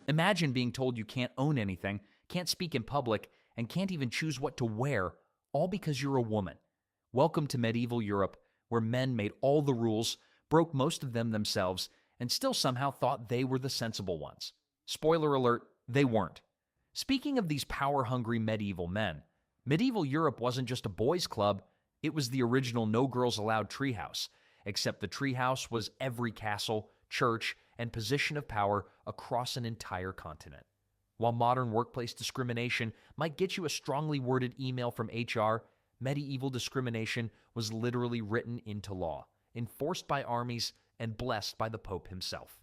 Imagine being told you can't own anything, can't speak in public, and can't even choose what to wear, all because you're a woman. Welcome to medieval Europe, where men made all the rules, broke most of them themselves, and still somehow thought they were the sensible ones. Spoiler alert, they weren't. Speaking of these power-hungry medieval men, medieval Europe wasn't just a boys' club, it was the original no girls allowed treehouse, except the treehouse was every castle, church, and position of power across an entire continent. While modern workplace discrimination might get you a strongly worded email from HR, medieval discrimination was literally written into law, enforced by armies, and blessed by the Pope himself.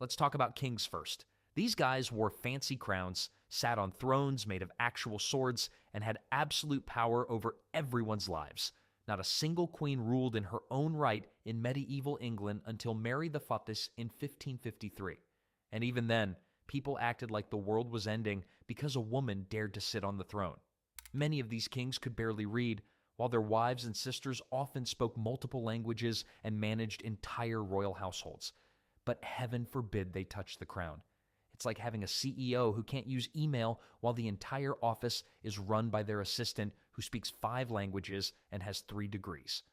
Let's talk about kings first. These guys wore fancy crowns, sat on thrones made of actual swords, and had absolute power over everyone's lives. Not a single queen ruled in her own right in medieval England until Mary the Fotis in 1553. And even then, people acted like the world was ending because a woman dared to sit on the throne. Many of these kings could barely read, while their wives and sisters often spoke multiple languages and managed entire royal households. But heaven forbid they touch the crown. It's like having a CEO who can't use email while the entire office is run by their assistant who speaks 5 languages and has 3 degrees.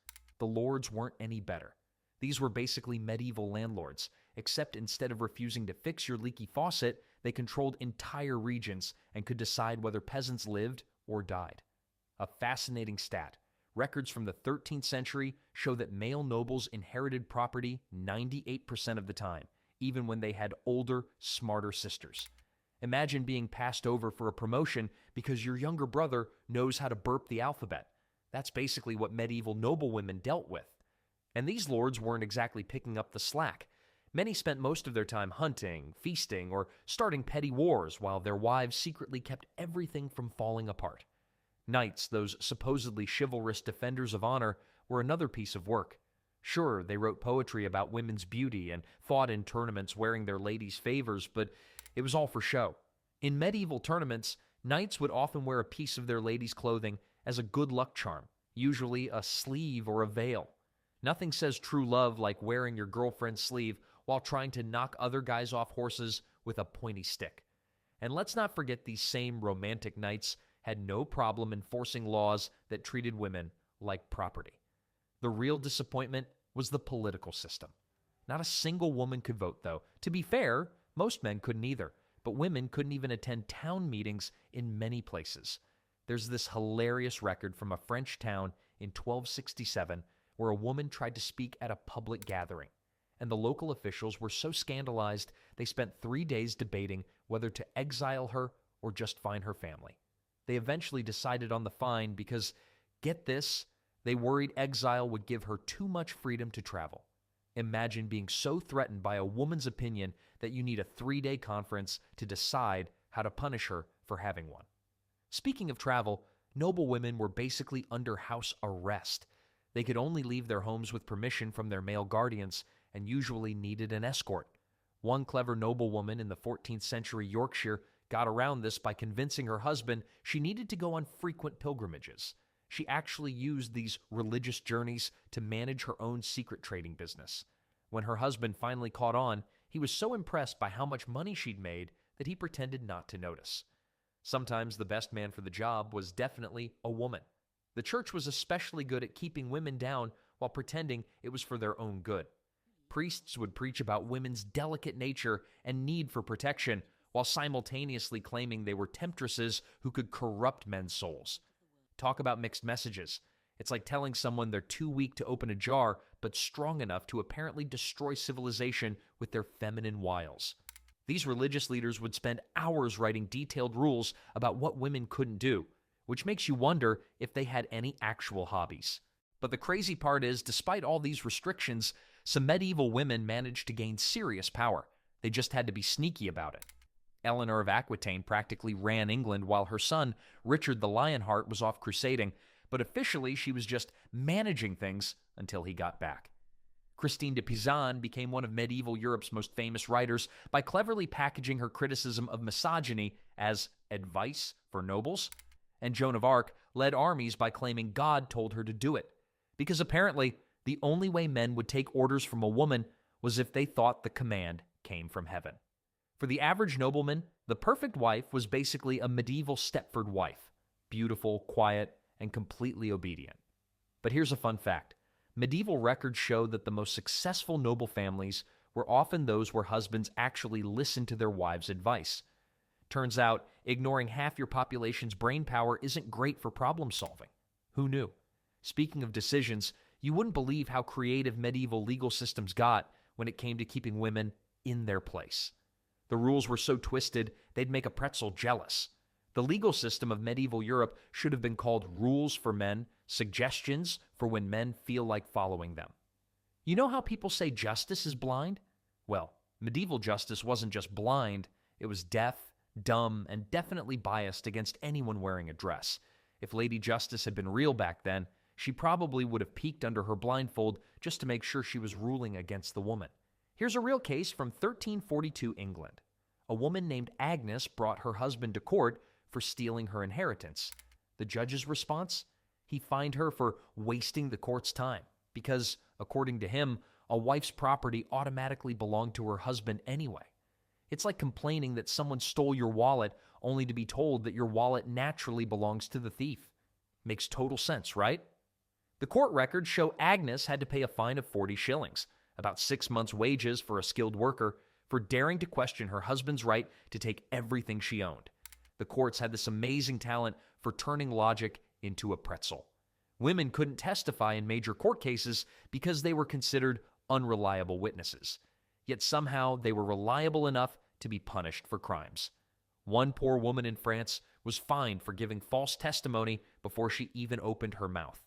The lords weren't any better. These were basically medieval landlords, except instead of refusing to fix your leaky faucet, they controlled entire regions and could decide whether peasants lived or died. A fascinating stat. Records from the 13th century show that male nobles inherited property 98% of the time, even when they had older, smarter sisters. Imagine being passed over for a promotion because your younger brother knows how to burp the alphabet. That's basically what medieval noblewomen dealt with. And these lords weren't exactly picking up the slack. Many spent most of their time hunting, feasting, or starting petty wars while their wives secretly kept everything from falling apart. Knights, those supposedly chivalrous defenders of honor, were another piece of work. Sure, they wrote poetry about women's beauty and fought in tournaments wearing their ladies' favors, but it was all for show. In medieval tournaments, knights would often wear a piece of their ladies' clothing as a good luck charm, usually a sleeve or a veil. Nothing says true love like wearing your girlfriend's sleeve while trying to knock other guys off horses with a pointy stick. And let's not forget these same romantic knights had no problem enforcing laws that treated women like property. The real disappointment was the political system. Not a single woman could vote, though. To be fair, most men couldn't either, but women couldn't even attend town meetings in many places. There's this hilarious record from a French town in 1267 where a woman tried to speak at a public gathering, and the local officials were so scandalized they spent 3 days debating whether to exile her or just fine her family. They eventually decided on the fine because, get this, they worried exile would give her too much freedom to travel. Imagine being so threatened by a woman's opinion that you need a 3-day conference to decide how to punish her for having one. Speaking of travel, noble women were basically under house arrest. They could only leave their homes with permission from their male guardians and usually needed an escort. One clever noblewoman in the 14th century Yorkshire got around this by convincing her husband she needed to go on frequent pilgrimages. She actually used these religious journeys to manage her own secret trading business. When her husband finally caught on, he was so impressed by how much money she'd made that he pretended not to notice. Sometimes the best man for the job was definitely a woman. The church was especially good at keeping women down while pretending it was for their own good. Priests would preach about women's delicate nature and need for protection, while simultaneously claiming they were temptresses who could corrupt men's souls. Talk about mixed messages. It's like telling someone they're too weak to open a jar, but strong enough to apparently destroy civilization with their feminine wiles. These religious leaders would spend hours writing detailed rules about what women couldn't do, which makes you wonder if they had any actual hobbies. But the crazy part is, despite all these restrictions, some medieval women managed to gain serious power. They just had to be sneaky about it. Eleanor of Aquitaine practically ran England while her son, Richard the Lionheart, was off crusading, but officially she was just managing things until he got back. Christine de Pizan became one of medieval Europe's most famous writers by cleverly packaging her criticism of misogyny as advice for nobles. And Joan of Arc led armies by claiming God told her to do it, because apparently the only way men would take orders from a woman was if they thought the command came from heaven. For the average nobleman, the perfect wife was basically a medieval Stepford wife, beautiful, quiet, and completely obedient. But here's a fun fact. Medieval records show that the most successful noble families were often those where husbands actually listened to their wives' advice. Turns out, ignoring half your population's brain power isn't great for problem solving. Who knew? Speaking of decisions, you wouldn't believe how creative medieval legal systems got when it came to keeping women in their place. The rules were so twisted, they'd make a pretzel jealous. The legal system of medieval Europe should have been called rules for men, suggestions for when men feel like following them. You know how people say justice is blind? Well, medieval justice wasn't just blind, it was deaf, dumb, and definitely biased against anyone wearing a dress. If Lady Justice had been real back then, she probably would have peeked under her blindfold just to make sure she was ruling against the woman. Here's a real case from 1342 England. A woman named Agnes brought her husband to court for stealing her inheritance. The judge's response? He fined her for wasting the court's time because, according to him, a wife's property automatically belonged to her husband anyway. It's like complaining that someone stole your wallet only to be told that your wallet naturally belongs to the thief. Makes total sense, right? The court records show Agnes had to pay a fine of 40 shillings, about 6 months' wages for a skilled worker, for daring to question her husband's right to take everything she owned. The courts had this amazing talent for turning logic into a pretzel. Women couldn't testify in major court cases because they were considered unreliable witnesses. Yet somehow they were reliable enough to be punished for crimes. One poor woman in France was fined for giving false testimony before she even opened her mouth.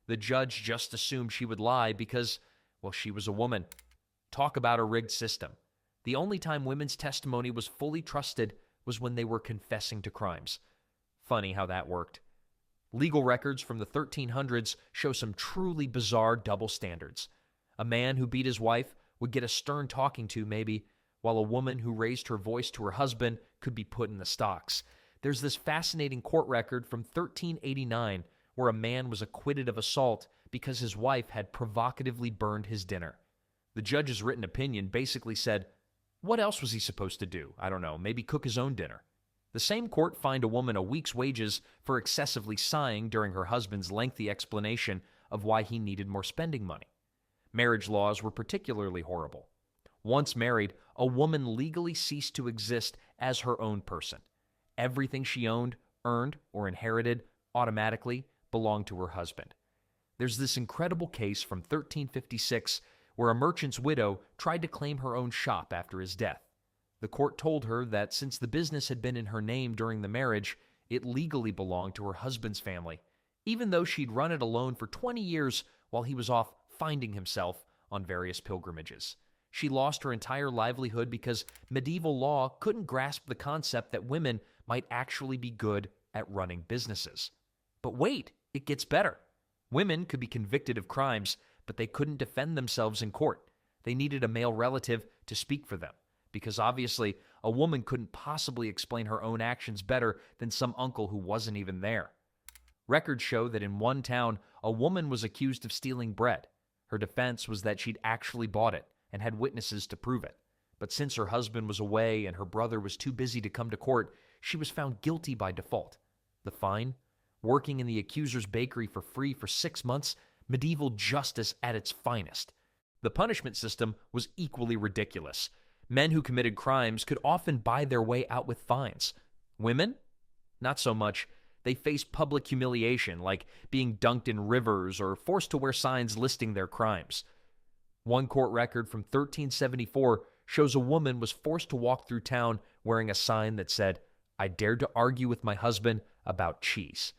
The judge just assumed she would lie because, well, she was a woman. Talk about a rigged system. The only time women's testimony was fully trusted was when they were confessing to crimes. Funny how that worked. Legal records from the 1300s show some truly bizarre double standards. A man who beat his wife would get a stern talking to, maybe, while a woman who raised her voice to her husband could be put in the stocks. There's this fascinating court record from 1389 where a man was acquitted of assault because his wife had provocatively burned his dinner. The judge's written opinion basically said, what else was he supposed to do? I don't know, maybe cook his own dinner. The same court fined a woman a week's wages for excessively sighing during her husband's lengthy explanation of why he needed more spending money. Marriage laws were particularly horrible. Once married, a woman legally ceased to exist as her own person. Everything she owned, earned, or inherited automatically belonged to her husband. There's this incredible case from 1356 where a merchant's widow tried to claim her own shop after his death. The court told her that since the business had been in her name during the marriage, it legally belonged to her husband's family, even though she'd run it alone for 20 years while he was off finding himself on various pilgrimages. She lost her entire livelihood because medieval law couldn't grasp the concept that women might actually be good at running businesses. But wait, it gets better. Women could be convicted of crimes, but they couldn't defend themselves in court. They needed a male relative to speak for them, because obviously a woman couldn't possibly explain her own actions better than some uncle who wasn't even there. Records show that in one town, a woman was accused of stealing bread. Her defense was that she'd actually bought it and had witnesses to prove it. But since her husband was away and her brother was too busy to come to court, she was found guilty by default. The fine? Working in the accuser's bakery for free for 6 months, medieval justice at its finest. The punishment system was equally ridiculous. Men who committed crimes could often buy their way out with fines. Women? Not so much. They faced public humiliation, like being dunked in rivers or forced to wear signs listing their crimes. One court record from 1374 shows a woman was forced to walk through town wearing a sign that said, "I dared to argue with my husband about cheese."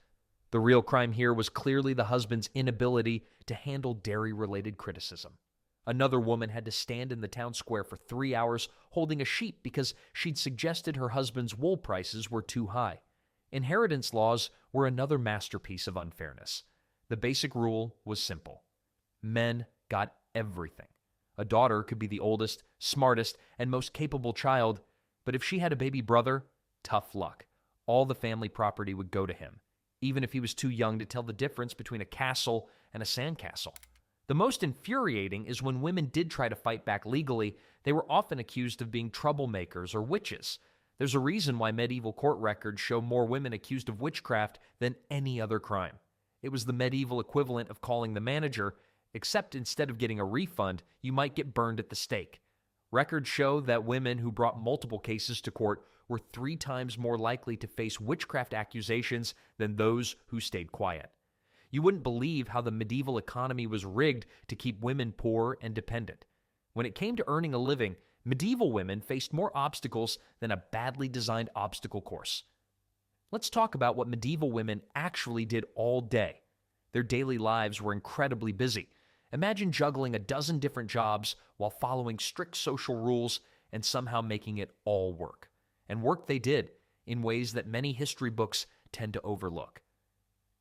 The real crime here was clearly the husband's inability to handle dairy-related criticism. Another woman had to stand in the town square for 3 hours holding a sheep because she'd suggested her husband's wool prices were too high. Inheritance laws were another masterpiece of unfairness. The basic rule was simple. Men got everything. A daughter could be the oldest, smartest, and most capable child, but if she had a baby brother, tough luck. All the family property would go to him, even if he was too young to tell the difference between a castle and a sandcastle. The most infuriating is when women did try to fight back legally, they were often accused of being troublemakers or witches. There's a reason why medieval court records show more women accused of witchcraft than any other crime. It was the medieval equivalent of calling the manager, except instead of getting a refund, you might get burned at the stake. Records show that women who brought multiple cases to court were 3 times more likely to face witchcraft accusations than those who stayed quiet. You wouldn't believe how the medieval economy was rigged to keep women poor and dependent. When it came to earning a living, medieval women faced more obstacles than a badly designed obstacle course. Let's talk about what medieval women actually did all day. Their daily lives were incredibly busy. Imagine juggling a dozen different jobs while following strict social rules and somehow making it all work. And work they did in ways that many history books tend to overlook.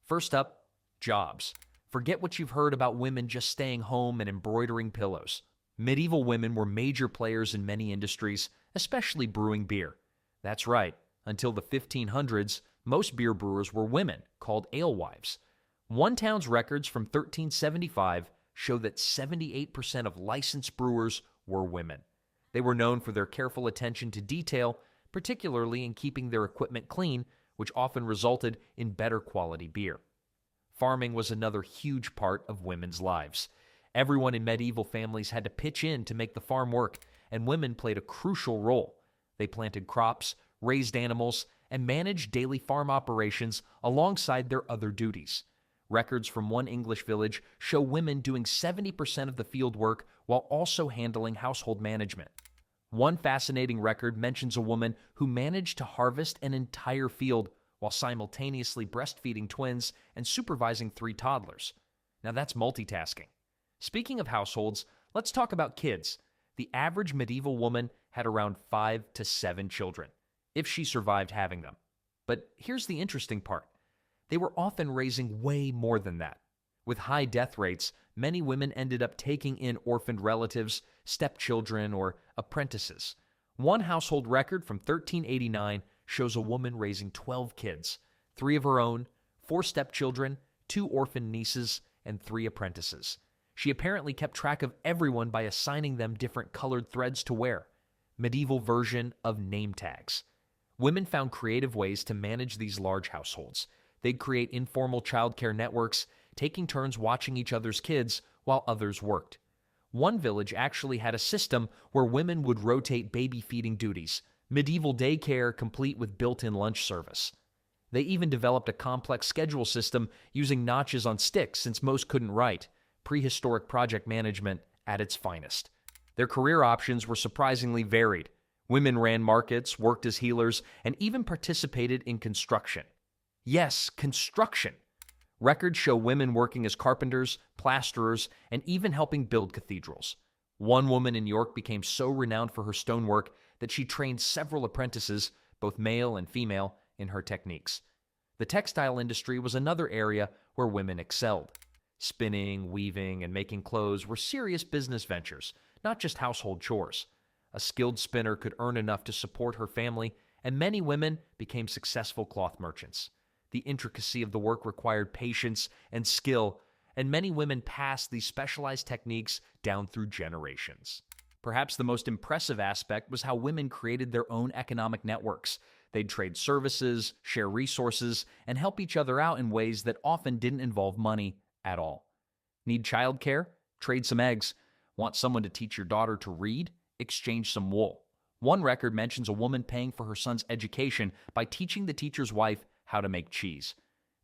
First up, jobs. Forget what you've heard about women just staying home and embroidering pillows. Medieval women were major players in many industries, especially brewing beer. That's right, until the 1500s, most beer brewers were women, called alewives. One town's records from 1375 show that 78% of licensed brewers were women. They were known for their careful attention to detail, particularly in keeping their equipment clean, which often resulted in better quality beer. Farming was another huge part of women's lives. Everyone in medieval families had to pitch in to make the farm work, and women played a crucial role. They planted crops, raised animals, and managed daily farm operations alongside their other duties. Records from one English village show women doing 70% of the field work while also handling household management. One fascinating record mentions a woman who managed to harvest an entire field while simultaneously breastfeeding twins and supervising 3 toddlers. Now that's multitasking. Speaking of households, let's talk about kids. The average medieval woman had around 5 to 7 children, if she survived having them. But here's the interesting part. They were often raising way more than that. With high death rates, many women ended up taking in orphaned relatives, stepchildren, or apprentices. One household record from 1389 shows a woman raising 12 kids, 3 of her own, 4 stepchildren, 2 orphaned nieces, and 3 apprentices. She apparently kept track of everyone by assigning them different colored threads to wear. Medieval version of name tags. Women found creative ways to manage these large households. They'd create informal childcare networks, taking turns watching each other's kids while others worked. One village actually had a system where women would rotate baby feeding duties, medieval daycare complete with built-in lunch service. They even developed a complex schedule system using notches on sticks since most couldn't write, prehistoric project management at its finest. Their career options were surprisingly varied. Women ran markets, worked as healers, and even participated in construction. Yes, construction. Records show women working as carpenters, plasterers, and even helping build cathedrals. One woman in York became so renowned for her stonework that she trained several apprentices, both male and female, in her techniques. The textile industry was another area where women excelled. Spinning, weaving, and making clothes were serious business ventures, not just household chores. A skilled spinner could earn enough to support her family, and many women became successful cloth merchants. The intricacy of the work required patience and skill, and many women passed these specialized techniques down through generations. Perhaps the most impressive aspect was how women created their own economic networks. They'd trade services, share resources, and help each other out in ways that often didn't involve money at all. Need childcare? Trade some eggs. Want someone to teach your daughter to read? Exchange some wool. One record mentions a woman paying for her son's education by teaching the teacher's wife how to make cheese.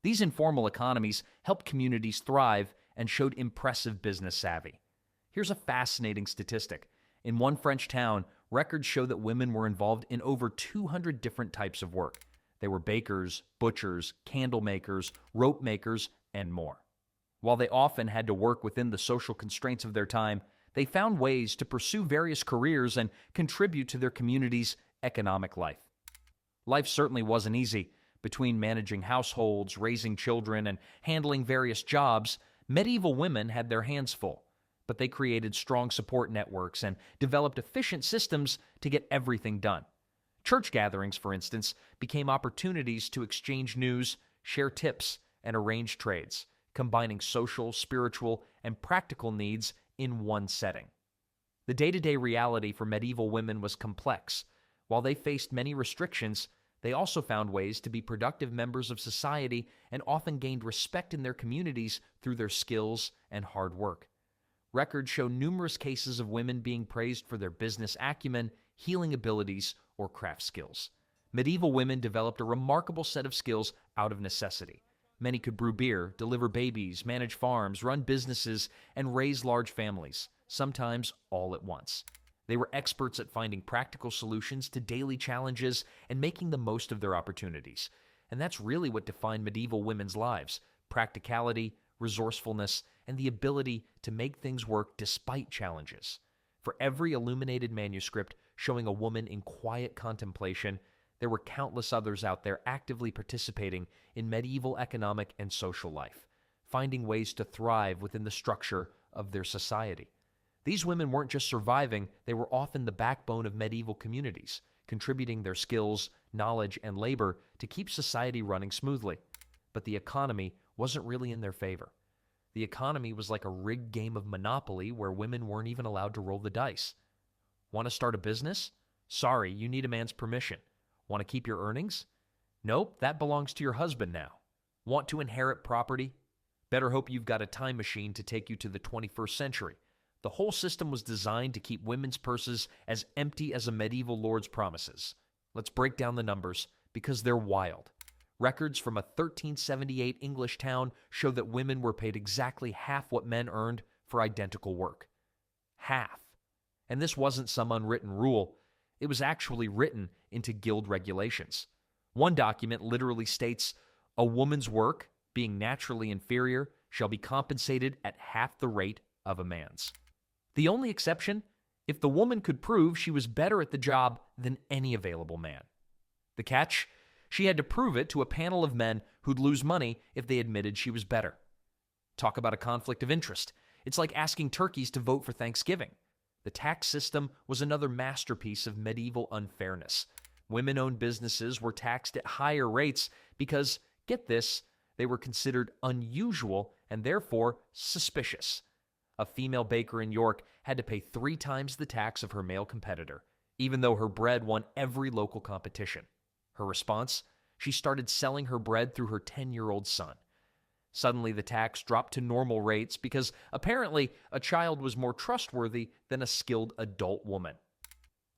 These informal economies helped communities thrive and showed impressive business savvy. Here's a fascinating statistic. In one French town, records show that women were involved in over 200 different types of work. They were bakers, butchers, candle makers, rope makers, and more. While they often had to work within the social constraints of their time, they found ways to pursue various careers and contribute to their community's economic life. Life certainly wasn't easy. Between managing households, raising children, and handling various jobs, medieval women had their hands full. But they created strong support networks and developed efficient systems to get everything done. Church gatherings, for instance, became opportunities to exchange news, share tips, and arrange trades. combining social, spiritual, and practical needs in one setting. The day-to-day reality for medieval women was complex. While they faced many restrictions, they also found ways to be productive members of society and often gained respect in their communities through their skills and hard work. Records show numerous cases of women being praised for their business acumen, healing abilities, or craft skills. Medieval women developed a remarkable set of skills out of necessity. Many could brew beer, deliver babies, manage farms, run businesses, and raise large families, sometimes all at once. They were experts at finding practical solutions to daily challenges and making the most of their opportunities. And that's really what defined medieval women's lives: practicality, resourcefulness, and the ability to make things work despite challenges. For every illuminated manuscript showing a woman in quiet contemplation, there were countless others out there actively participating in medieval economic and social life, finding ways to thrive within the structure of their society. These women weren't just surviving, they were often the backbone of medieval communities, contributing their skills, knowledge, and labor to keep society running smoothly. But the economy wasn't really in their favor. The economy was like a rigged game of Monopoly where women weren't even allowed to roll the dice. Want to start a business? Sorry, you need a man's permission. Want to keep your earnings? Nope, that belongs to your husband now. Want to inherit property? Better hope you've got a time machine to take you to the 21st century. The whole system was designed to keep women's purses as empty as a medieval lord's promises. Let's break down the numbers, because they're wild. Records from a 1378 English town show that women were paid exactly half what men earned for identical work. Half. And this wasn't some unwritten rule. It was actually written into guild regulations. One document literally states, "A woman's work, being naturally inferior, shall be compensated at half the rate of a man's." The only exception, if the woman could prove she was better at the job than any available man. The catch? She had to prove it to a panel of men who'd lose money if they admitted she was better. Talk about a conflict of interest. It's like asking turkeys to vote for Thanksgiving. The tax system was another masterpiece of medieval unfairness. Women-owned businesses were taxed at higher rates because, get this, they were considered unusual and therefore suspicious. A female baker in York had to pay 3 times the tax of her male competitor, even though her bread won every local competition. Her response? She started selling her bread through her 10-year-old son. Suddenly, the tax dropped to normal rates because apparently a child was more trustworthy than a skilled adult woman.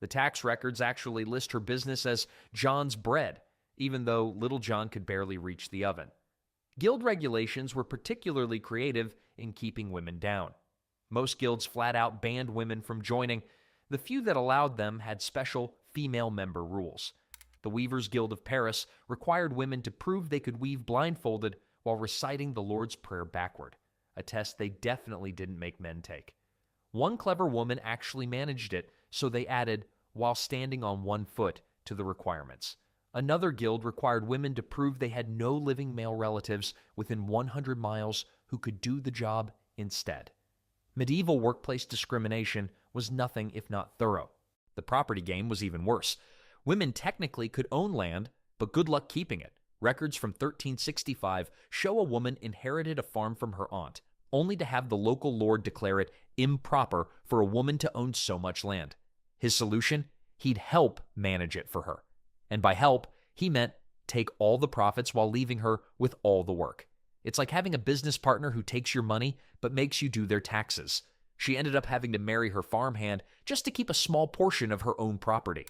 The tax records actually list her business as John's Bread, even though little John could barely reach the oven. Guild regulations were particularly creative in keeping women down. Most guilds flat out banned women from joining. The few that allowed them had special female member rules. The Weavers' Guild of Paris required women to prove they could weave blindfolded while reciting the Lord's Prayer backward, a test they definitely didn't make men take. One clever woman actually managed it, so they added, "while standing on one foot," to the requirements. Another guild required women to prove they had no living male relatives within 100 miles who could do the job instead. Medieval workplace discrimination was nothing if not thorough. The property game was even worse. Women technically could own land, but good luck keeping it. Records from 1365 show a woman inherited a farm from her aunt, only to have the local lord declare it improper for a woman to own so much land. His solution? He'd help manage it for her. And by help, he meant take all the profits while leaving her with all the work. It's like having a business partner who takes your money but makes you do their taxes. She ended up having to marry her farmhand just to keep a small portion of her own property.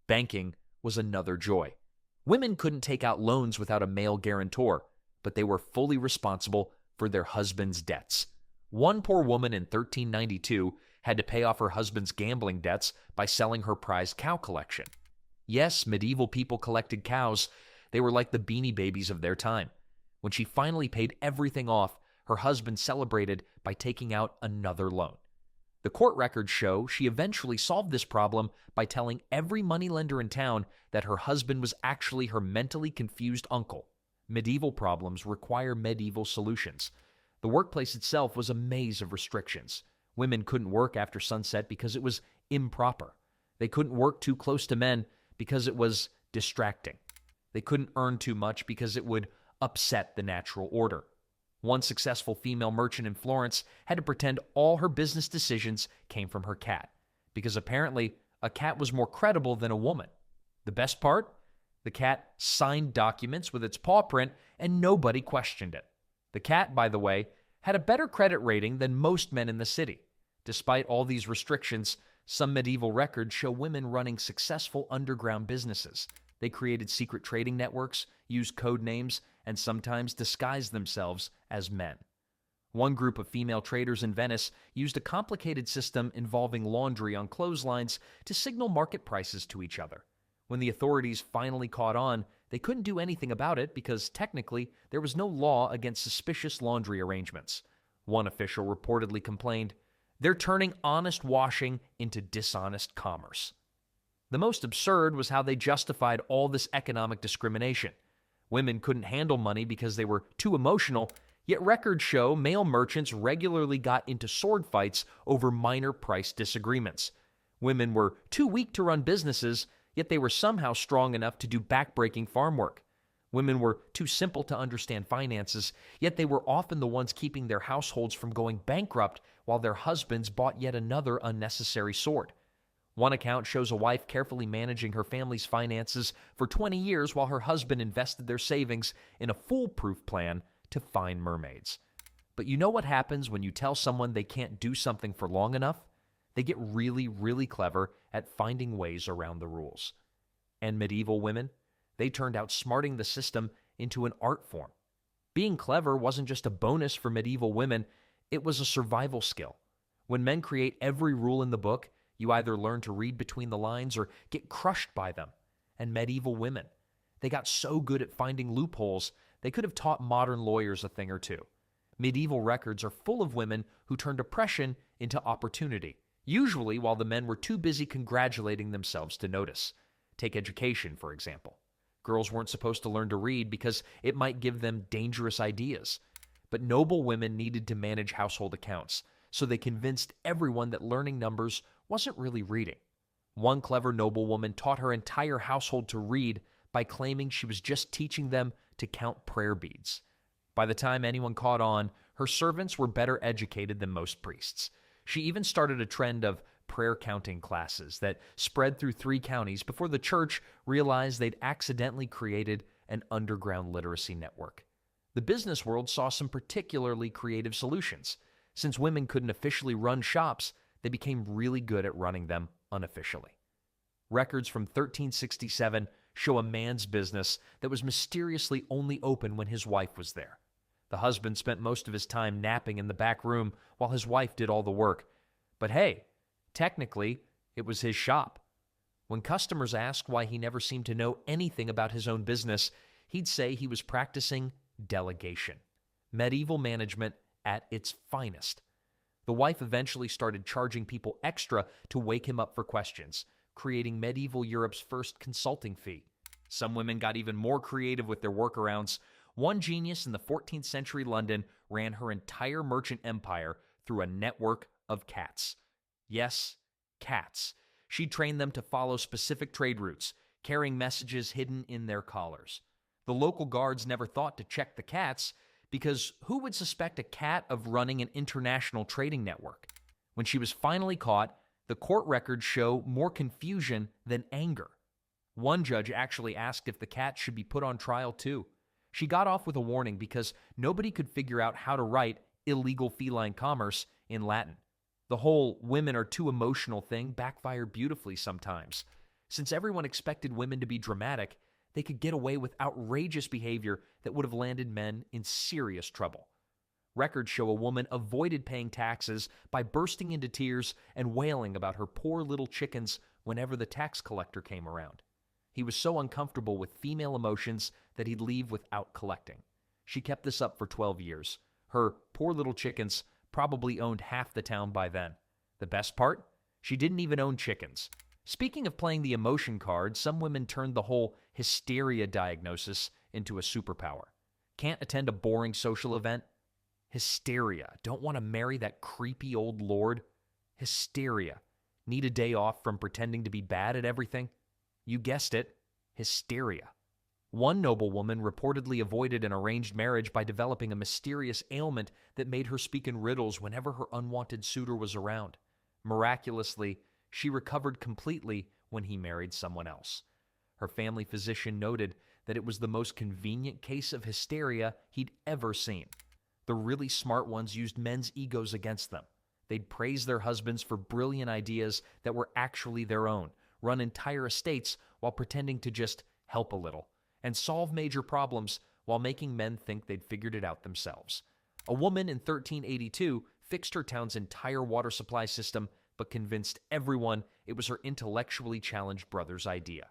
Banking was another joy. Women couldn't take out loans without a male guarantor, but they were fully responsible for their husband's debts. One poor woman in 1392 had to pay off her husband's gambling debts by selling her prized cow collection. Yes, medieval people collected cows. They were like the Beanie Babies of their time. When she finally paid everything off, her husband celebrated by taking out another loan. The court records show she eventually solved this problem by telling every moneylender in town that her husband was actually her mentally confused uncle. Medieval problems require medieval solutions. The workplace itself was a maze of restrictions. Women couldn't work after sunset because it was improper. They couldn't work too close to men because it was distracting. They couldn't earn too much because it would upset the natural order. One successful female merchant in Florence had to pretend all her business decisions came from her cat, because apparently a cat was more credible than a woman. The best part? The cat signed documents with its paw print and nobody questioned it. The cat, by the way, had a better credit rating than most men in the city. Despite all these restrictions, some medieval records show women running successful underground businesses. They created secret trading networks, used code names, and sometimes disguised themselves as men. One group of female traders in Venice used a complicated system involving laundry on clotheslines to signal market prices to each other. When the authorities finally caught on, they couldn't do anything about it because technically there was no law against suspicious laundry arrangements. One official reportedly complained, "They're turning honest washing into dishonest commerce." The most absurd was how they justified all this economic discrimination. Women couldn't handle money because they were too emotional, yet records show male merchants regularly got into sword fights over minor price disagreements. Women were too weak to run businesses, yet they were somehow strong enough to do backbreaking farm work. Women were too simple to understand finances, yet they were often the ones keeping their households from going bankrupt while their husbands bought yet another unnecessary sword. One account shows a wife carefully managing her family's finances for 20 years while her husband invested their savings in a foolproof plan to find mermaids. But you know what happens when you tell someone they can't do something for long enough? They get really, really clever at finding ways around the rules. And medieval women? They turned outsmarting the system into an art form. Being clever wasn't just a bonus for medieval women, it was a survival skill. When men create every rule in the book, you either learn to read between the lines or get crushed by them. And medieval women, they got so good at finding loopholes, they could have taught modern lawyers a thing or two. Medieval records are full of women who turned oppression into opportunity, usually while the men were too busy congratulating themselves to notice. Take education, for example. Girls weren't supposed to learn to read because it might give them dangerous ideas. But noble women needed to manage household accounts, so they convinced everyone that learning numbers wasn't really reading. One clever noblewoman taught her entire household to read by claiming she was just teaching them to count prayer beads. By the time anyone caught on, her servants were better educated than most priests. She even started a trend of prayer counting classes that spread through 3 counties before the church realized they'd accidentally created an underground literacy network. The business world saw some particularly creative solutions. Since women couldn't officially run shops, they became really good at running them unofficially. Records from 1367 show a man's business that was mysteriously only open when his wife was there. The husband spent most of his time napping in the back room while his wife did all the work. But hey, technically, it was his shop. When customers asked why he never seemed to know anything about his own business, he'd say he was practicing delegation. Medieval management at its finest. The wife eventually started charging people extra to wake him up for questions, creating medieval Europe's first consulting fee. Some women got even more creative with their workarounds. One genius in the 14th century London ran her entire merchant empire through a network of cats. Yes, cats. She trained them to follow specific trade routes, carrying messages hidden in their collars. The local guards never thought to check the cats, because who would suspect a cat of running an international trading network? When she was finally caught, the court records show more confusion than anger. One judge actually asked if the cat should be put on trial too. She got off with a warning because nobody could figure out how to write illegal feline commerce in Latin. The whole women are too emotional thing backfired beautifully sometimes. Since everyone expected women to be dramatic, they could get away with outrageous behavior that would have landed men in serious trouble. Records show a woman avoided paying taxes by bursting into tears and wailing about her poor little chickens whenever the tax collector came around. He was so uncomfortable with female emotions that he'd leave without collecting. She kept this up for 12 years. Her poor little chickens probably owned half the town by then. The best part? She didn't even own chickens. Speaking of playing the emotion card, some women turned the whole hysteria diagnosis into a superpower. Can't attend a boring social event? Hysteria. Don't want to marry that creepy old lord? Hysteria. Need a day off from pretending to be bad at everything? You guessed it, hysteria. One noblewoman reportedly avoided an arranged marriage by developing a mysterious ailment that made her speak in riddles whenever her unwanted suitor was around. Miraculously, she recovered completely when he married someone else. Her family physician noted that it was the most convenient case of hysteria he'd ever seen. The really smart ones used men's egos against them. They'd praise their husbands for brilliant ideas that were actually their own, run entire estates while pretending to just help a little, and solve major problems while making men think they'd figured it out themselves. A woman in 1382 fixed her town's entire water supply system, but convinced everyone it was her intellectually challenged brother's idea.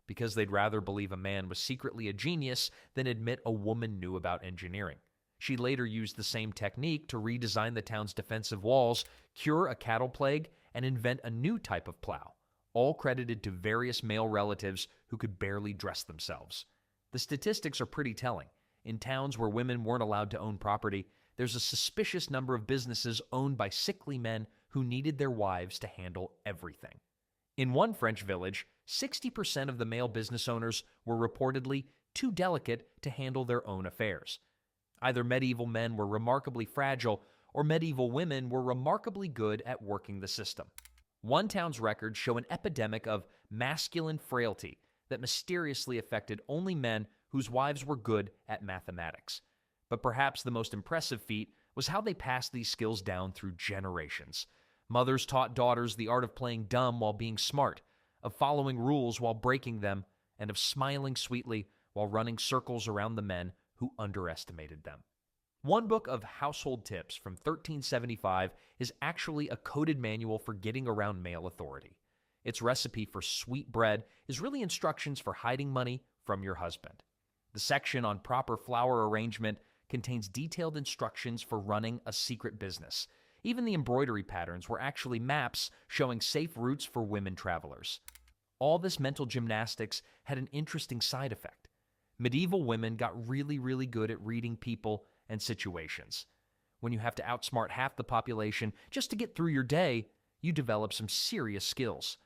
Because they'd rather believe a man was secretly a genius than admit a woman knew about engineering. She later used the same technique to redesign the town's defensive walls, cure a cattle plague, and invent a new type of plow, all credited to various male relatives who could barely dress themselves. The statistics are pretty telling. In towns where women weren't allowed to own property, there's a suspicious number of businesses owned by sickly men who needed their wives to handle everything. In one French village, 60% of the male business owners were reportedly too delicate to handle their own affairs. Either medieval men were remarkably fragile, or medieval women were remarkably good at working the system. One town's records show an epidemic of masculine frailty that mysteriously affected only men whose wives were good at mathematics. But perhaps the most impressive feat was how they passed these skills down through generations. Mothers taught daughters the art of playing dumb while being smart, of following rules while breaking them, and of smiling sweetly while running circles around the men who underestimated them. One book of household tips from 1375 is actually a coded manual for getting around male authority. Its recipe for sweet bread is really instructions for hiding money from your husband. The section on proper flower arrangement contains detailed instructions for running a secret business. Even the embroidery patterns were actually maps showing safe routes for women travelers. All this mental gymnastics had an interesting side effect. Medieval women got really good at reading people and situations. When you have to outsmart half the population just to get through your day, you develop some serious skills.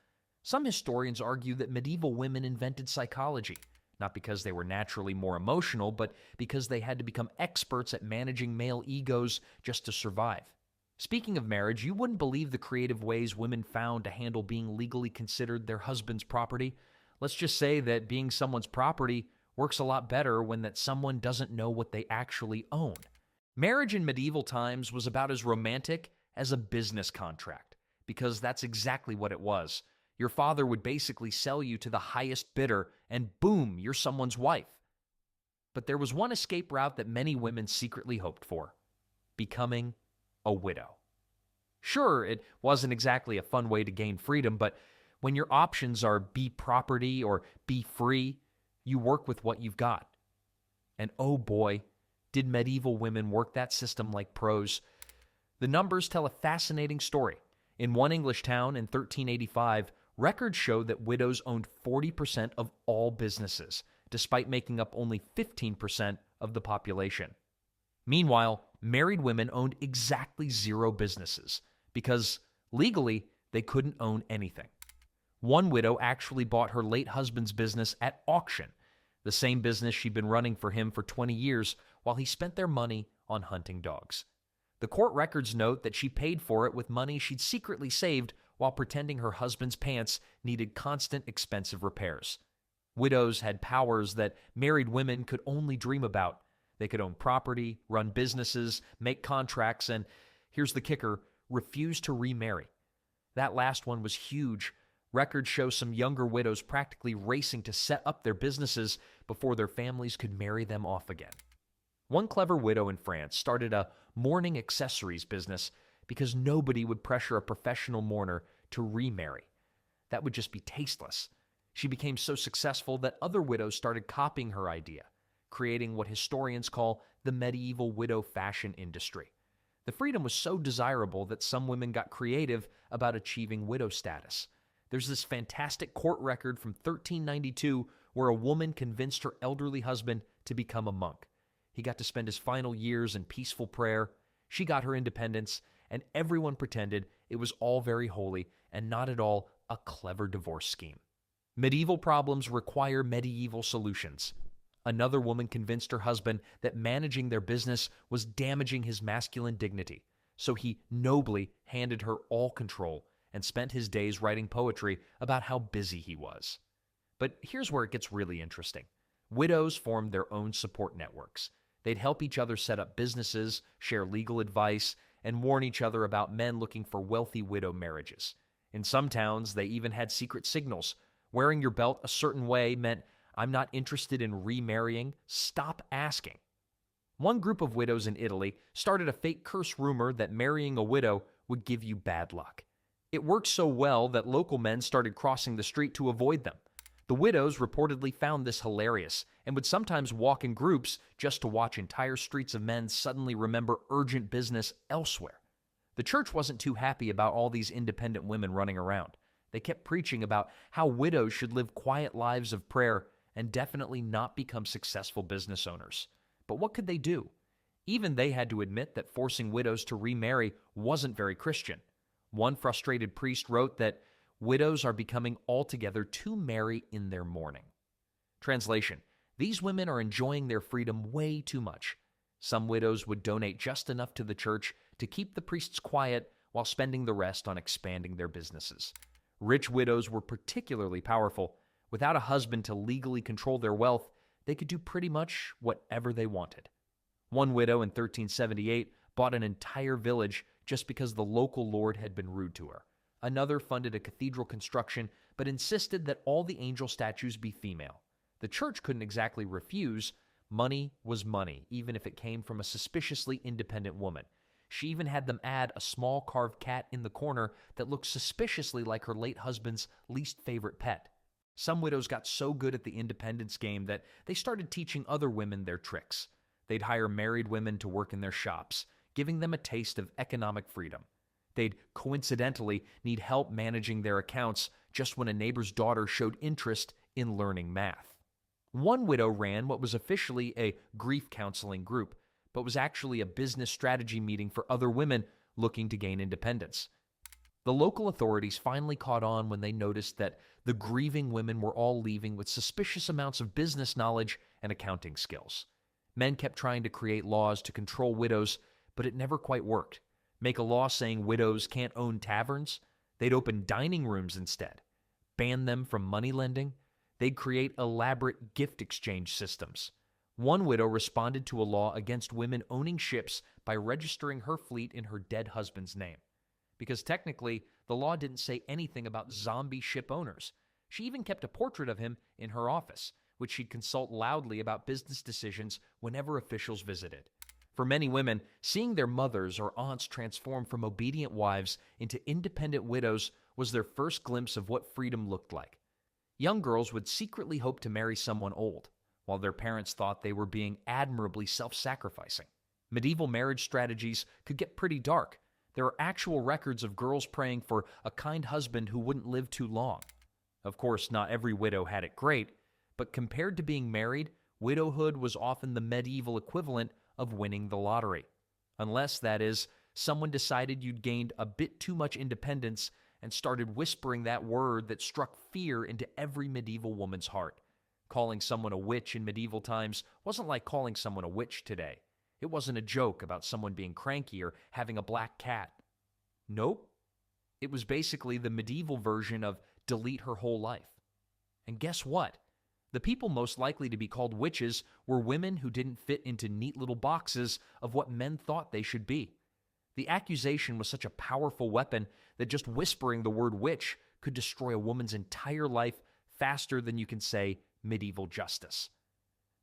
Some historians argue that medieval women invented psychology, not because they were naturally more emotional, but because they had to become experts at managing male egos just to survive. Speaking of marriage, you wouldn't believe the creative ways women found to handle being legally considered their husband's property. Let's just say that being someone's property works a lot better when that someone doesn't know what they actually own. Marriage in medieval times was about as romantic as a business contract, because that's exactly what it was. Your father would basically sell you to the highest bidder, and boom, you're someone's wife. But there was one escape route that many women secretly hoped for: becoming a widow. Sure, it wasn't exactly a fun way to gain freedom, but when your options are be property or be free, you work with what you've got. And oh boy, did medieval women work that system like pros. The numbers tell a fascinating story. In one English town in 1385, records show that widows owned 40% of all businesses, despite making up only 15% of the population. Meanwhile, married women owned exactly 0 businesses, because legally they couldn't own anything. One widow actually bought her late husband's business at auction, the same business she'd been running for him for 20 years while he spent their money on hunting dogs. The court records note that she paid for it with money she'd secretly saved while pretending her husband's pants needed constant expensive repairs. Widows had powers that married women could only dream about. They could own property, run businesses, make contracts, and, here's the kicker, refuse to remarry. That last one was huge. Records show some younger widows practically racing to set up their businesses before their families could marry them off again. One clever widow in France started a mourning accessories business because nobody would pressure a professional mourner to remarry. That would just be tasteless. She became so successful that other widows started copying her idea, creating what historians call the medieval widow fashion industry. The freedom was so desirable that some women got creative about achieving widow status. There's this fantastic court record from 1392 where a woman convinced her elderly husband to become a monk. He got to spend his final years in peaceful prayer. She got her independence, and everyone pretended it was all very holy and not at all a clever divorce scheme. Medieval problems require medieval solutions. Another woman convinced her husband that managing their business was damaging his masculine dignity, so he nobly handed her all control and spent his days writing poetry about how busy he was. But here's where it gets really interesting. Widows formed their own support networks. They'd help each other set up businesses, share legal advice, and warn each other about men looking for wealthy widow marriages. In some towns, they even had secret signals. Wearing your belt a certain way meant, "I'm not interested in remarrying. Stop asking." One group of widows in Italy started a fake curse rumor that marrying a widow would give you bad luck. It worked so well that local men started crossing the street to avoid them. The widows reportedly found this hilarious and would sometimes walk in groups just to watch entire streets of men suddenly remember urgent business elsewhere. The church wasn't too happy about all these independent women running around. They kept preaching about how widows should live quiet lives of prayer and definitely not become successful business owners. But what could they do? Even they had to admit that forcing widows to remarry wasn't very Christian. One frustrated priest wrote that widows are becoming altogether too merry in their mourning. Translation: these women are enjoying their freedom way too much. Some widows would donate just enough to the church to keep the priests quiet while spending the rest on expanding their businesses. Rich widows were particularly powerful. Without a husband to legally control their wealth, they could do pretty much whatever they wanted. One widow in 1378 bought an entire village just because the local lord had been rude to her. Another funded a cathedral construction, but insisted that all the angel statues be female. The church couldn't exactly refuse. Money was money, even if it came from a suspiciously independent woman. She even had them add a small carved cat in the corner that looked suspiciously like her late husband's least favorite pet. Some widows got so good at the independence game that they started teaching other women their tricks. They'd hire married women to work in their shops, giving them a taste of economic freedom. They'd coincidentally need help managing their accounts just when a neighbor's daughter showed interest in learning math. One widow ran what was officially a grief counseling group, but was actually a business strategy meeting for other women looking to gain independence. The local authorities finally caught on when they noticed that the grieving women were all leaving with suspicious amounts of business knowledge and accounting skills. Men kept trying to create laws to control widows, but it never quite worked. Make a law saying widows can't own taverns? They'd open dining rooms instead. Ban them from money lending? They'd create elaborate gift exchange systems. One widow responded to a law against women owning ships by registering her fleet in her dead husband's name. Because technically, the law didn't say anything about zombie ship owners. She even kept a portrait of him in her office, which she'd consult loudly about business decisions whenever officials visited. For many women, seeing their mothers or aunts transform from obedient wives into independent widows was their first glimpse of what freedom looked like. Young girls would secretly hope to marry someone old, while their parents thought they were being admirably self-sacrificing. Medieval marriage strategies could get pretty dark. There are actual records of girls praying for a kind husband who wouldn't live too long. Of course, not every widow had it great, but compared to being married, widowhood was often the medieval equivalent of winning the lottery. Unless, that is, someone decided you'd gained a bit too much independence and started whispering that word that struck fear into every medieval woman's heart. Calling someone a witch in medieval times wasn't like calling someone a witch today. It wasn't a joke about someone being cranky or having a black cat. Nope. It was basically the medieval version of delete her whole life. And guess what? The people most likely to be called witches were women who didn't fit into neat little boxes of what men thought they should be. The accusation was such a powerful weapon that just whispering the word witch could destroy a woman's entire life faster than you can say medieval justice.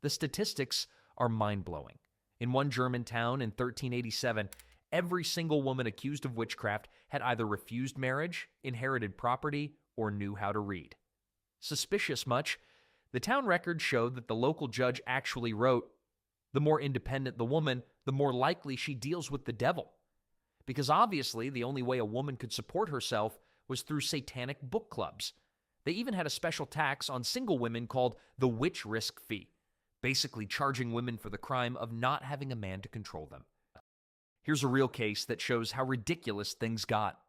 The statistics are mind-blowing. In one German town in 1387, every single woman accused of witchcraft had either refused marriage, inherited property, or knew how to read. Suspicious much, the town records showed that the local judge actually wrote, "The more independent the woman, the more likely she deals with the devil." Because obviously the only way a woman could support herself was through satanic book clubs. They even had a special tax on single women called the witch risk fee, basically charging women for the crime of not having a man to control them. Here's a real case that shows how ridiculous things got.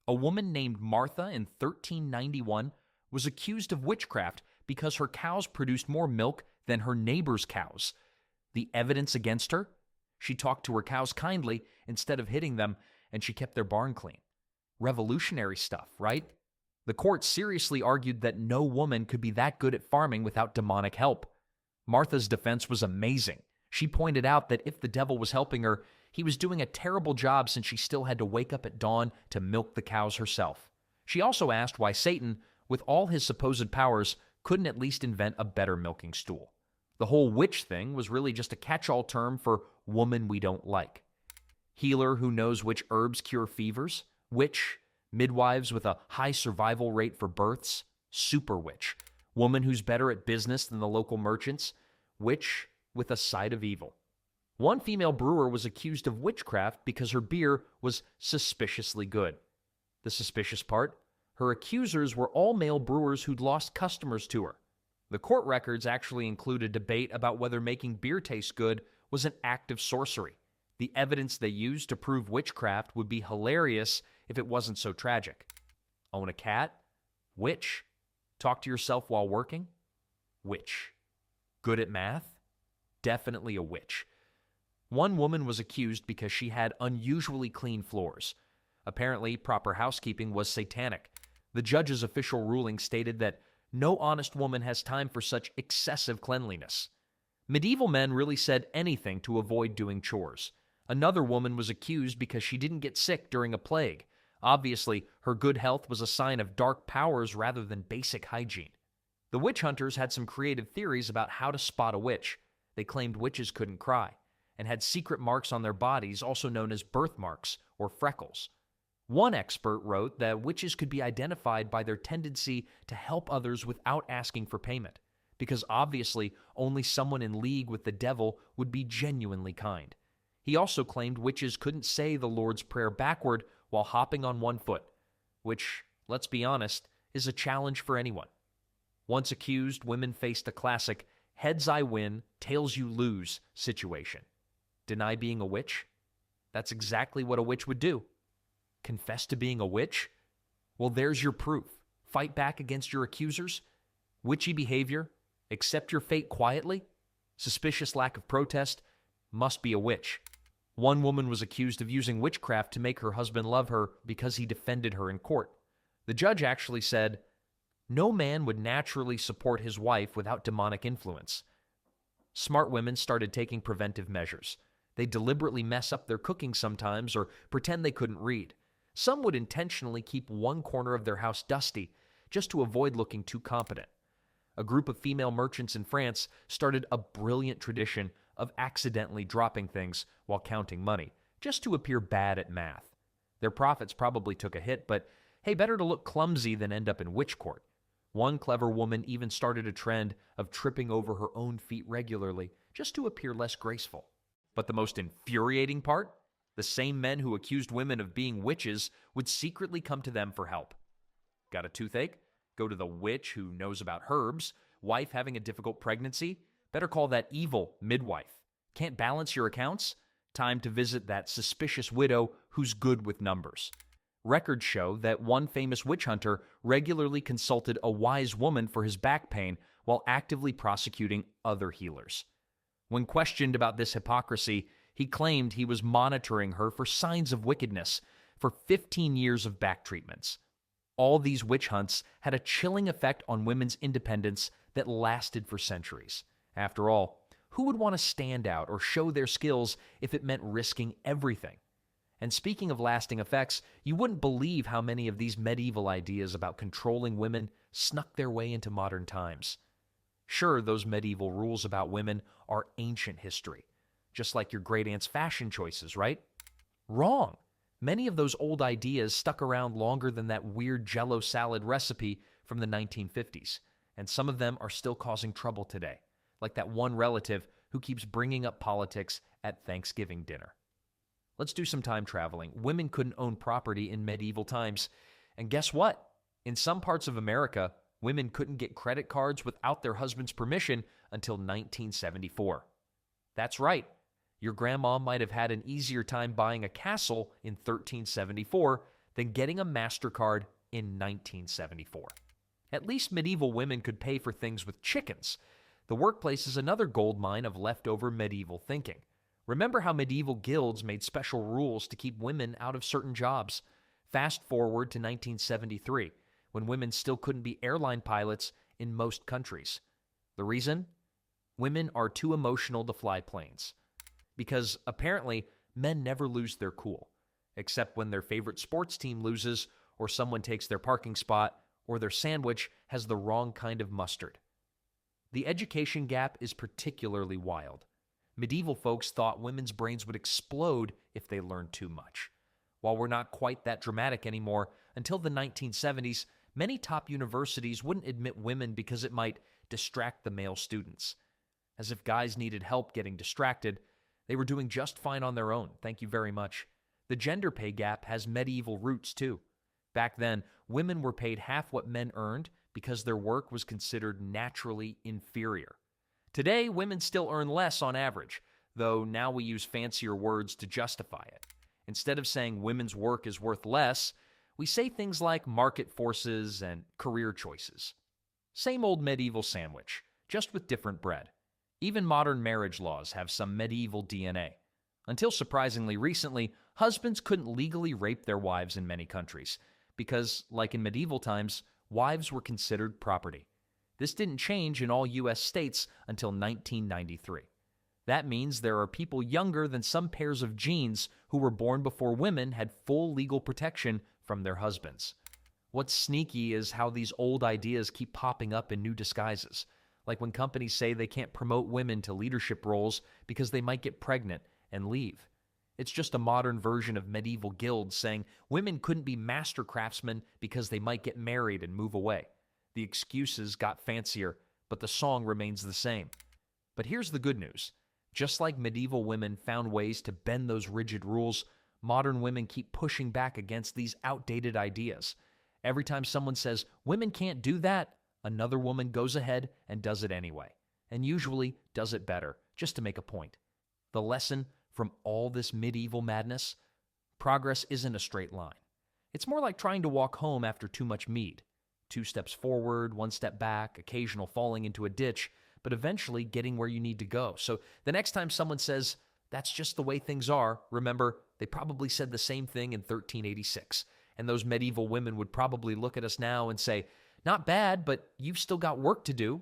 A woman named Martha in 1391 was accused of witchcraft because her cows produced more milk than her neighbor's cows. The evidence against her? She talked to her cows kindly instead of hitting them, and she kept their barn clean. Revolutionary stuff, right? The court seriously argued that no woman could be that good at farming without demonic help. Martha's defense was amazing. She pointed out that if the devil was helping her, he was doing a terrible job since she still had to wake up at dawn to milk the cows herself. She also asked why Satan, with all his supposed powers, couldn't at least invent a better milking stool. The whole witch thing was really just a catch-all term for woman we don't like. Healer who knows which herbs cure fevers. Witch. Midwives with a high survival rate for births. Super witch. Woman who's better at business than the local merchants. Witch with a side of evil. One female brewer was accused of witchcraft because her beer was suspiciously good. The suspicious part? Her accusers were all male brewers who'd lost customers to her. The court records actually include a debate about whether making beer taste good was an act of sorcery. The evidence they used to prove witchcraft would be hilarious if it wasn't so tragic. Own a cat? Witch. Talk to yourself while working? Witch. Good at math? Definitely a witch. One woman was accused because she had unusually clean floors. Apparently, proper housekeeping was satanic. The judge's official ruling stated that no honest woman has time for such excessive cleanliness. Medieval men really said anything to avoid doing chores. Another woman was accused because she didn't get sick during a plague. Obviously, her good health was a sign of dark powers rather than basic hygiene. The witch hunters had some creative theories about how to spot a witch. They claimed witches couldn't cry, and had secret marks on their bodies, also known as birthmarks or freckles. One expert wrote that witches could be identified by their tendency to help others without asking for payment, because obviously only someone in league with the devil would be genuinely kind. He also claimed witches couldn't say the Lord's Prayer backward while hopping on one foot, which, let's be honest, is a challenge for anyone. Once accused, women faced a classic heads I win, tails you lose situation. Deny being a witch? That's exactly what a witch would do. Confess to being a witch? Well, there's your proof. Fight back against your accusers? Witchy behavior? Accept your fate quietly? Suspicious lack of protest? Must be a witch. One woman was accused of using witchcraft to make her husband love her because he defended her in court. The judge actually said, "No man would naturally support his wife without demonic influence." Smart women started taking preventive measures. They deliberately mess up their cooking sometimes or pretend they couldn't read. Some would intentionally keep one corner of their house dusty just to avoid looking too competent. A group of female merchants in France started a brilliant tradition of accidentally dropping things while counting money, just to appear bad at math. Their profits probably took a hit, but hey, better to look clumsy than end up in witch court. One clever woman even started a trend of tripping over her own feet regularly, just to appear less graceful. But the most infuriating part? The same men who accused women of being witches would secretly come to them for help. Got a toothache? Go to the witch who knows about herbs. Wife having a difficult pregnancy? Better call that evil midwife. Can't balance your accounts? Time to visit that suspicious widow who's good with numbers. Records show that one famous witch hunter regularly consulted a wise woman for his back pain while actively prosecuting other healers. When questioned about this hypocrisy, he claimed he was monitoring her for signs of wickedness for 15 years of back treatments. All these witch hunts had a chilling effect on women's independence that lasted for centuries. After all, who would want to stand out or show their skills if it meant risking everything? And speaking of lasting effects, you wouldn't believe how many of these medieval ideas about controlling women snuck their way into modern times. Sure, those medieval rules about women are ancient history, just like your great-aunt's fashion choices, right? Wrong. Many of those old ideas stuck around longer than that weird Jell-O salad recipe from the 1950s, and some of them are still causing trouble today, like that one relative who keeps bringing up politics at Thanksgiving dinner. Let's do some time traveling. Women couldn't own property in medieval times, and guess what? In some parts of America, women couldn't get credit cards without their husband's permission until 1974. That's right. Your grandma might have had an easier time buying a castle in 1374 than getting a MasterCard in 1974. At least medieval women could pay for things with chickens. The workplace is another gold mine of leftover medieval thinking. Remember how medieval guilds made special rules to keep women out of certain jobs? Fast forward to 1973, when women still couldn't be airline pilots in most countries. The reason? Women are too emotional to fly planes. Because apparently, men never lose their cool, except when their favorite sports team loses, or someone takes their parking spot, or their sandwich has the wrong kind of mustard. The education gap is particularly wild. Medieval folks thought women's brains would explode if they learned too much. While we're not quite that dramatic anymore, until the 1970s, many top universities wouldn't admit women because it might distract the male students. As if guys needed help getting distracted, they were doing just fine on their own, thank you very much. The gender pay gap has medieval roots too. Back then, women were paid half what men earned because their work was considered naturally inferior. Today, women still earn less on average, though now we use fancier words to justify it. Instead of saying women's work is worth less, we say things like market forces and career choices. Same old medieval sandwich, just with different bread. Even modern marriage laws have some medieval DNA. Until surprisingly recently, husbands couldn't legally rape their wives in many countries, because, like in medieval times, wives were considered property. This didn't change in all U.S. states until 1993. That means there are people younger than some pairs of genes who were born before women had full legal protection from their husbands. What's sneaky is how these old ideas keep popping up in new disguises, like when companies say they can't promote women to leadership roles because they might get pregnant and leave. It's just a modern version of medieval guilds saying women couldn't be master craftsmen because they might get married and move away. The excuses got fancier, but the song remains the same. But here's the good news. Just like medieval women found ways to bend those rigid rules, modern women keep pushing back against these outdated ideas. Every time someone says, women can't do that, another woman goes ahead and does it anyway, and usually does it better, just to make a point. The lesson from all this medieval madness? Progress isn't a straight line. It's more like trying to walk home after too much mead. 2 steps forward, 1 step back, occasional falling into a ditch, but eventually getting where you need to go. So the next time someone says, that's just the way things are, remember, they probably said the same thing in 1386. And those medieval women would probably look at us now and say, not bad, but you've still got work to do.